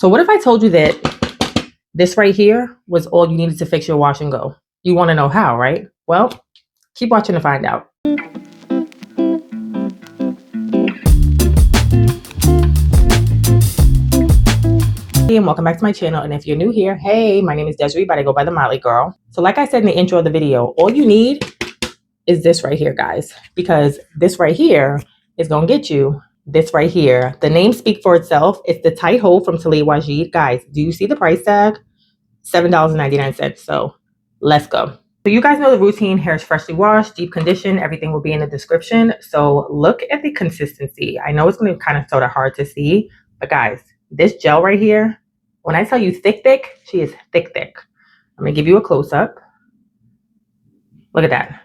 So what if I told you that this right here was all you needed to fix your wash and go? You want to know how, right? Well, keep watching to find out. Hey, and welcome back to my channel. And if you're new here, hey, my name is Desiree, but I go by the Molly Girl. So like I said in the intro of the video, all you need is this right here, guys, because this right here is going to get you this right here. The name speaks for itself. It's the tight hole from Taliah Waajid. Guys, do you see the price tag? $7.99. So let's go. So you guys know the routine. Hair is freshly washed, deep conditioned. Everything will be in the description. So look at the consistency. I know it's going to be kind of sort of hard to see, but guys, this gel right here, when I tell you thick, she is thick. I'm going to give you a close-up. Look at that.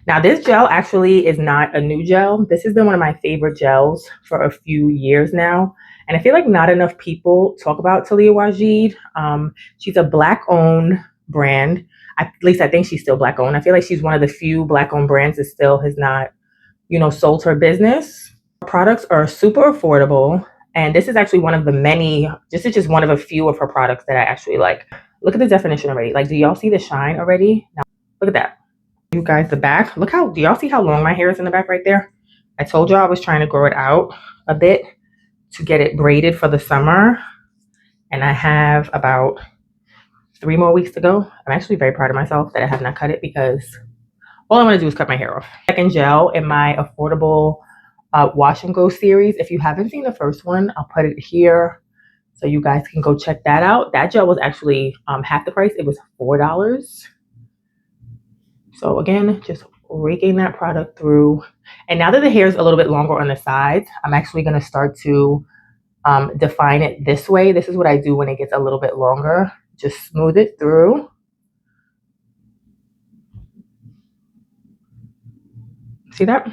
Now, this gel actually is not a new gel. This has been one of my favorite gels for a few years now. And I feel like not enough people talk about Taliah Waajid. She's a Black-owned brand. At least I think she's still Black-owned. I feel like she's one of the few Black-owned brands that still has not, sold her business. Her products are super affordable. And this is actually one of the many, this is just one of a few of her products that I actually like. Look at the definition already. Like, do y'all see the shine already? Now, look at that. You guys, the back, look how, do y'all see how long my hair is in the back right there? I told y'all I was trying to grow it out a bit to get it braided for the summer. And I have about 3 more weeks to go. I'm actually very proud of myself that I have not cut it because all I want to do is cut my hair off. Second gel in my affordable wash and go series. If you haven't seen the first one, I'll put it here so you guys can go check that out. That gel was actually half the price. It was $4. So again, just raking that product through. And now that the hair is a little bit longer on the sides, I'm actually going to start to define it this way. This is what I do when it gets a little bit longer. Just smooth it through. See that?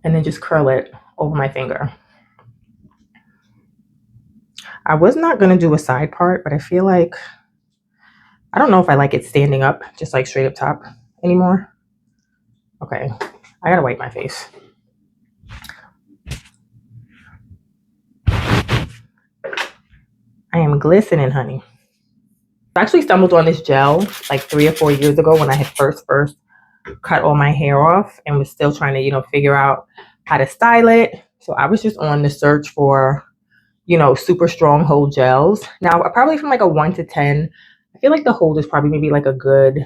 And then just curl it over my finger. I was not going to do a side part, but I feel like, I don't know if I like it standing up, just like straight up top anymore. Okay, I got to wipe my face. I am glistening, honey. I actually stumbled on this gel like 3 or 4 years ago when I had first cut all my hair off and was still trying to, figure out how to style it. So I was just on the search for super strong hold gels. Now, probably from like a 1 to 10, I feel like the hold is probably maybe like a good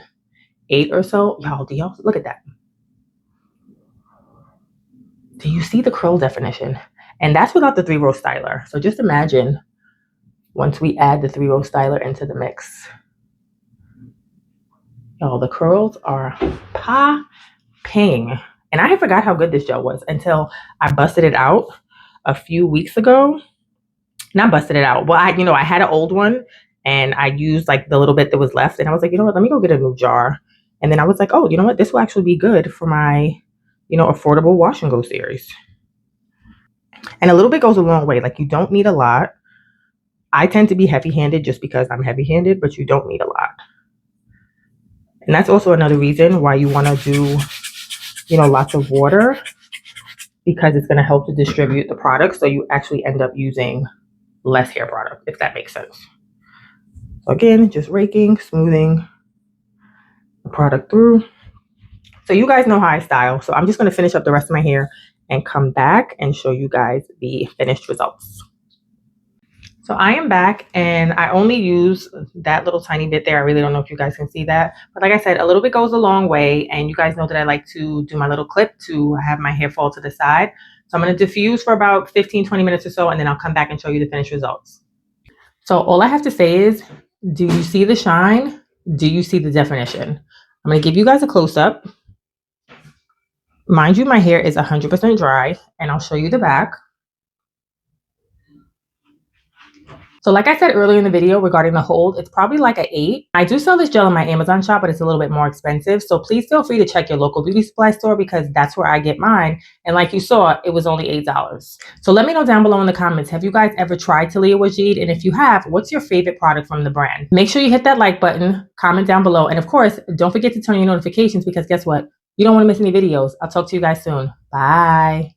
8 or so. Y'all, do y'all look at that? Do you see the curl definition? And that's without the 3-row styler. So just imagine once we add the 3-row styler into the mix. Y'all, the curls are popping. And I forgot how good this gel was until I busted it out a few weeks ago. Not busted it out. Well, I had an old one and I used like the little bit that was left. And I was like, you know what, let me go get a new jar. And then I was like, oh, you know what, this will actually be good for my, affordable wash and go series. And a little bit goes a long way. Like, you don't need a lot. I tend to be heavy-handed just because I'm heavy-handed, but you don't need a lot. And that's also another reason why you want to do, lots of water, because it's going to help to distribute the product. So you actually end up using less hair product, if that makes sense. So again, just raking, smoothing the product through. So you guys know how I style. So I'm just going to finish up the rest of my hair and come back and show you guys the finished results. So I am back and I only use that little tiny bit there. I really don't know if you guys can see that. But like I said, a little bit goes a long way. And you guys know that I like to do my little clip to have my hair fall to the side. So I'm going to diffuse for about 15, 20 minutes or so. And then I'll come back and show you the finished results. So all I have to say is, do you see the shine? Do you see the definition? I'm going to give you guys a close-up. Mind you, my hair is 100% dry. And I'll show you the back. So like I said earlier in the video regarding the hold, it's probably like an 8. I do sell this gel in my Amazon shop, but it's a little bit more expensive. So please feel free to check your local beauty supply store because that's where I get mine. And like you saw, it was only $8. So let me know down below in the comments, have you guys ever tried Taliah Waajid? And if you have, what's your favorite product from the brand? Make sure you hit that like button, comment down below. And of course, don't forget to turn your notifications because guess what? You don't want to miss any videos. I'll talk to you guys soon. Bye.